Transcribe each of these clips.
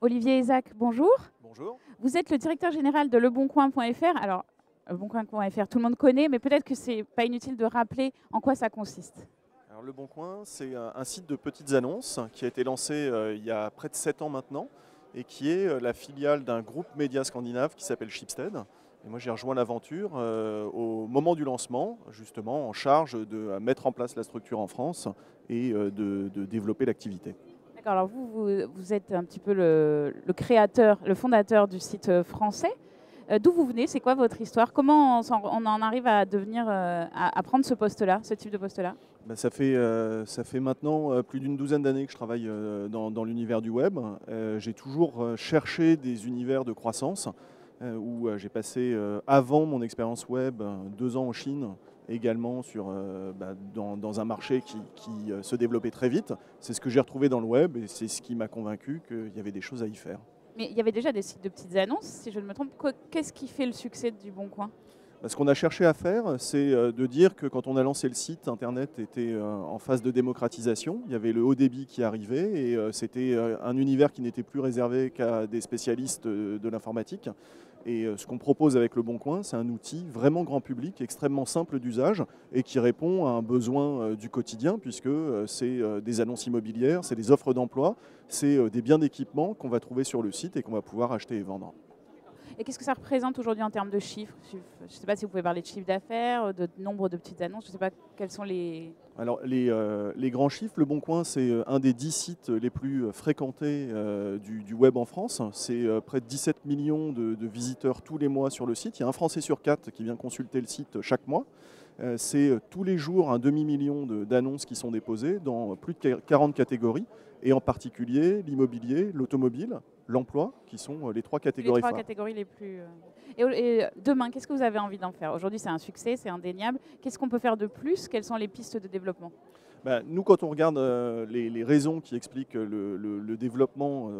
Olivier Isaac, bonjour. Bonjour. Vous êtes le directeur général de leboncoin.fr. Alors, leboncoin.fr, tout le monde connaît, mais peut-être que c'est pas inutile de rappeler en quoi ça consiste. Alors, Le Bon Coin, c'est un site de petites annonces qui a été lancé il y a près de 7 ans maintenant et qui est la filiale d'un groupe média scandinave qui s'appelle Schibsted. Et moi, j'ai rejoint l'aventure au moment du lancement, justement en charge de mettre en place la structure en France et de développer l'activité. D'accord, alors vous êtes un petit peu le créateur, le fondateur du site français. D'où vous venez? C'est quoi votre histoire? Comment on en arrive à devenir, à prendre ce poste-là, ce type de poste-là? Ben, ça fait maintenant plus d'une douzaine d'années que je travaille dans l'univers du web. J'ai toujours cherché des univers de croissance où j'ai passé, avant mon expérience web, 2 ans en Chine, également dans un marché qui se développait très vite. C'est ce que j'ai retrouvé dans le web et c'est ce qui m'a convaincu qu'il y avait des choses à y faire. Mais il y avait déjà des sites de petites annonces, si je ne me trompe. Qu'est-ce qui fait le succès du Bon Coin? Ce qu'on a cherché à faire, c'est de dire que quand on a lancé le site, Internet était en phase de démocratisation. Il y avait le haut débit qui arrivait et c'était un univers qui n'était plus réservé qu'à des spécialistes de l'informatique. Et ce qu'on propose avec Le Bon Coin, c'est un outil vraiment grand public, extrêmement simple d'usage et qui répond à un besoin du quotidien puisque c'est des annonces immobilières, c'est des offres d'emploi, c'est des biens d'équipement qu'on va trouver sur le site et qu'on va pouvoir acheter et vendre. Et qu'est-ce que ça représente aujourd'hui en termes de chiffres? Je ne sais pas si vous pouvez parler de chiffre d'affaires, de nombre de petites annonces. Je ne sais pas quels sont les... Alors, les grands chiffres, Le Bon Coin, c'est un des 10 sites les plus fréquentés du web en France. C'est près de 17 millions de visiteurs tous les mois sur le site. Il y a un Français sur 4 qui vient consulter le site chaque mois. C'est tous les jours un demi-million d'annonces qui sont déposées dans plus de 40 catégories, et en particulier l'immobilier, l'automobile, l'emploi, qui sont les 3 catégories Les 3 phares. catégories les plus... Et demain, qu'est-ce que vous avez envie d'en faire? Aujourd'hui, c'est un succès, c'est indéniable. Qu'est-ce qu'on peut faire de plus? Quelles sont les pistes de développement? Nous, quand on regarde les raisons qui expliquent le développement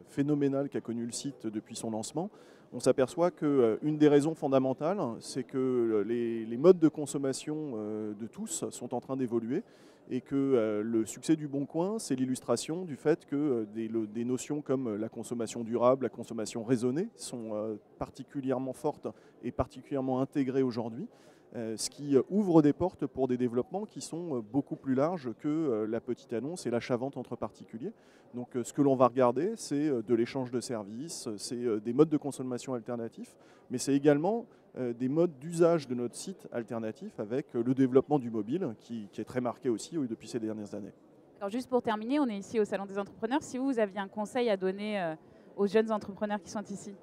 phénoménal qu'a connu le site depuis son lancement, on s'aperçoit qu'une des raisons fondamentales, c'est que les modes de consommation de tous sont en train d'évoluer et que le succès du Bon Coin, c'est l'illustration du fait que des notions comme la consommation durable, la consommation raisonnée sont particulièrement fortes et particulièrement intégrées aujourd'hui. Ce qui ouvre des portes pour des développements qui sont beaucoup plus larges que la petite annonce et l'achat-vente entre particuliers. Donc ce que l'on va regarder, c'est de l'échange de services, c'est des modes de consommation alternatifs, mais c'est également des modes d'usage de notre site alternatifs avec le développement du mobile qui est très marqué aussi depuis ces dernières années. Alors juste pour terminer, on est ici au Salon des entrepreneurs. Si vous aviez un conseil à donner aux jeunes entrepreneurs qui sont ici?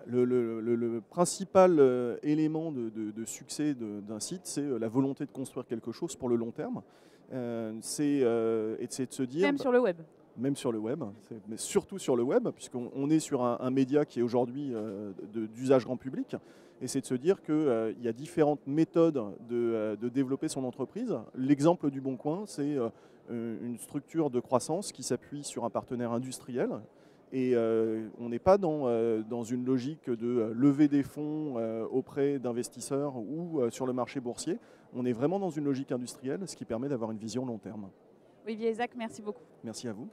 Le principal élément de succès d'un site, c'est la volonté de construire quelque chose pour le long terme. C'est de se dire... Même sur le web? Même sur le web, mais surtout sur le web, puisqu'on est sur un média qui est aujourd'hui d'usage grand public. Et c'est de se dire qu'il y a différentes méthodes de développer son entreprise. L'exemple du Bon Coin, c'est une structure de croissance qui s'appuie sur un partenaire industriel. Et on n'est pas dans une logique de lever des fonds auprès d'investisseurs ou sur le marché boursier. On est vraiment dans une logique industrielle, ce qui permet d'avoir une vision long terme. Olivier Isaac, merci beaucoup. Merci à vous.